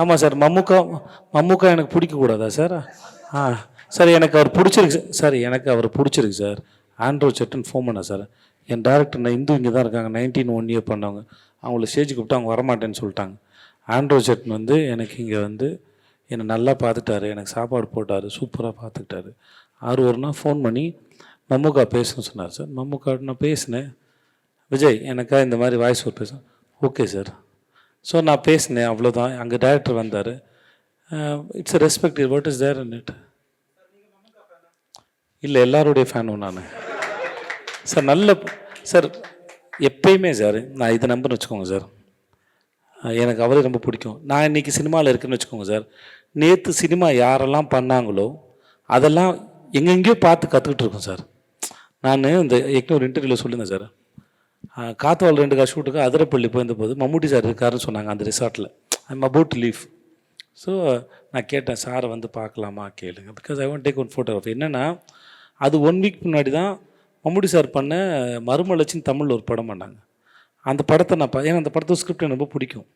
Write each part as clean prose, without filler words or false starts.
ஆமாம் சார். மம்முக்கா எனக்கு பிடிக்கக்கூடாதா சார்? ஆ சார், எனக்கு அவர் பிடிச்சிருக்கு சார். எனக்கு அவர் பிடிச்சிருக்கு சார். ஆண்ட்ரூ செட்டுன்னு ஃபோன் பண்ணேன் சார். என் டேரக்டர் நான் இந்து இங்கே தான் இருக்காங்க, 19 பண்ணவங்க. அவங்கள ஸ்டேஜுக்கு கூப்பிட்டு அவங்க வரமாட்டேன்னு சொல்லிட்டாங்க. ஆண்ட்ரூ செட்டன் வந்து எனக்கு இங்கே வந்து என்னை நல்லா பார்த்துட்டாரு, எனக்கு சாப்பாடு போட்டார், சூப்பராக பார்த்துக்கிட்டாரு. ஒரு நாள் ஃபோன் பண்ணி மம்முக்கா பேசணும்னு சொன்னார் சார். மம்முக்கா நான் பேசினேன். விஜய் எனக்கா இந்த மாதிரி வாய்ஸ் ஓவர் பேசுகிறேன். Okay sir. ஸோ நான் பேசினேன், அவ்வளோதான். அங்கே டேரக்டர் வந்தார். It's a respect, what is there in it? இல்லை, எல்லாருடைய ஃபேனும் நான் சார். நல்ல சார், எப்பயுமே சார் நான் இதை நம்புன்னு வச்சுக்கோங்க சார். எனக்கு அவரே ரொம்ப பிடிக்கும். நான் இன்றைக்கி சினிமாவில் இருக்குன்னு வச்சுக்கோங்க சார். நேற்று சினிமா யாரெல்லாம் பண்ணாங்களோ அதெல்லாம் எங்கெங்கேயோ பார்த்து கற்றுக்கிட்டு இருக்கோம் சார். நான் இந்த ஒரு இன்டர்வியூவில் சொல்லியிருந்தேன் சார். காத்தவாள் 2 ஷூட்டுக்கு அதிரப்பள்ளி போயிருந்தபோது மம்முட்டி சார் இருக்காருன்னு சொன்னாங்க அந்த ரிசார்ட்டில். I'm about to leave. So நான் கேட்டேன், சாரை வந்து பார்க்கலாமா கேளுங்க, because I want take one photography. என்னென்னா அது 1 வீக் முன்னாடி தான் மம்முட்டி சார் பண்ண மறுமலர்ச்சின்னு தமிழில் ஒரு படம் பண்ணாங்க. அந்த படத்தை நான் ஏன்னா அந்த படத்தோட ஸ்கிரிப்ட் எனக்கு ரொம்ப பிடிக்கும்.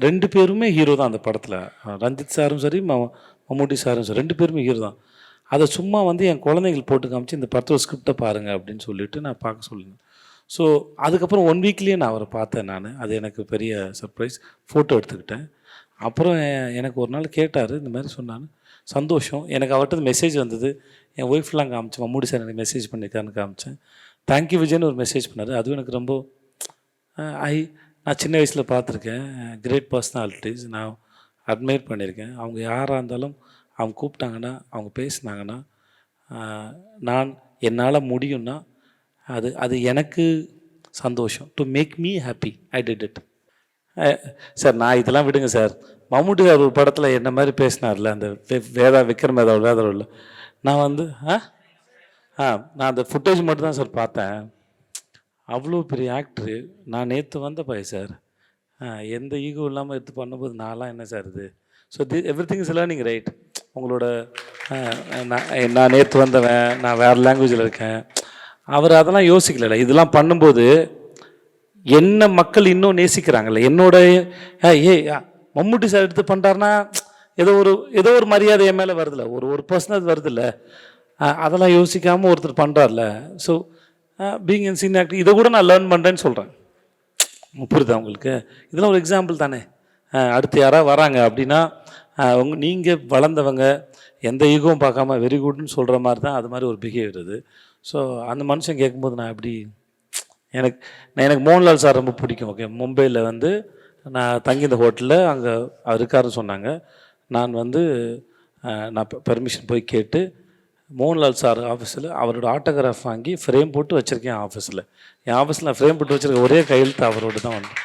2 பேருமே ஹீரோ தான் அந்த படத்தில். ரஞ்சித் சாரும் சரி, மம்முட்டி சாரும் சரி, 2 பேருமே ஹீரோ தான். அதை சும்மா வந்து என் குழந்தைகள் போட்டு காமிச்சு இந்த படத்தோட ஸ்கிரிப்டை பாருங்கள் அப்படின்னு சொல்லிவிட்டு நான் பார்க்க சொல்லுங்கள். ஸோ அதுக்கப்புறம் 1 வீக்லேயே நான் அவரை பார்த்தேன். நான் அது எனக்கு பெரிய சர்ப்ரைஸ். ஃபோட்டோ எடுத்துக்கிட்டேன். அப்புறம் எனக்கு ஒரு நாள் கேட்டார், இந்த மாதிரி சொன்னான். சந்தோஷம். எனக்கு அவர்கிட்ட மெசேஜ் வந்தது. என் ஒய்ஃப்லாம் காமிச்சேன், மம்முட்டி சார் எனக்கு மெசேஜ் பண்ணியிருக்காருன்னு காமிச்சேன். தேங்க்யூ விஜய்னு ஒரு மெசேஜ் பண்ணார். அதுவும் எனக்கு ரொம்ப நான் சின்ன வயசில் பார்த்துருக்கேன். கிரேட் பர்சனாலிட்டிஸ் நான் அட்மையர் பண்ணியிருக்கேன். அவங்க யாராக இருந்தாலும் அவங்க கூப்பிட்டாங்கன்னா, அவங்க பேசினாங்கன்னா, நான் என்னால் முடியும்னா அது எனக்கு சந்தோஷம். To make me happy, I did it. Sir நான் இதெல்லாம் விடுங்க சார். மம்முட்டி சார் ஒரு படத்தில் என்ன மாதிரி பேசினார்ல, அந்த விக்ரம் வேதாவில் நான் வந்து நான் அந்த ஃபுட்டேஜ் மட்டும் தான் சார் பார்த்தேன். அவ்வளோ பெரிய ஆக்டரு. நான் நேற்று வந்த பையன் சார். எந்த ஈகோ இல்லாமல் எடுத்து பண்ணும்போது நான்லாம் என்ன சார் இது? So every thing is learning right. உங்களோட நான் நேற்று வந்தவன், நான் வேறு லாங்குவேஜில் இருக்கேன். அவர் அதெல்லாம் யோசிக்கல. இதெல்லாம் பண்ணும்போது என்ன மக்கள் இன்னும் நேசிக்கிறாங்கல்ல. என்னோட மம்முட்டி சார் எடுத்து பண்ணுறாருன்னா ஏதோ ஒரு மரியாதை என் மேலே வருதில்ல, ஒரு பர்சனல் வருதில்ல. அதெல்லாம் யோசிக்காமல் ஒருத்தர் பண்ணுறாருல. So being in scene acting இதை கூட நான் லேர்ன் பண்ணுறேன்னு சொல்கிறேன். புரியுதா உங்களுக்கு? இதெல்லாம் ஒரு எக்ஸாம்பிள் தானே. அடுத்து யாராவது வராங்க அப்படின்னா நீங்கள் வளர்ந்தவங்க, எந்த ஈகோவும் பார்க்காம வெரி குட்னு சொல்கிற மாதிரி தான் அது மாதிரி ஒரு பிஹேவியர் அது. ஸோ அந்த மனுஷன் கேட்கும்போது நான் எப்படி எனக்கு மோகன்லால் சார் ரொம்ப பிடிக்கும். ஓகே, மும்பையில் வந்து நான் தங்கி இந்த ஹோட்டலில் அங்கே அவர் இருக்காருன்னு சொன்னாங்க. நான் வந்து நான் பெர்மிஷன் போய் கேட்டு மோகன்லால் சார் ஆஃபீஸில் அவரோட ஆட்டோகிராஃப் வாங்கி ஃப்ரேம் போட்டு வச்சுருக்கேன் ஆஃபீஸில். என் ஆஃபீஸில் நான் ஃப்ரேம் போட்டு வச்சுருக்க ஒரே கையெழுத்து அவரோடு தான் வந்தேன்.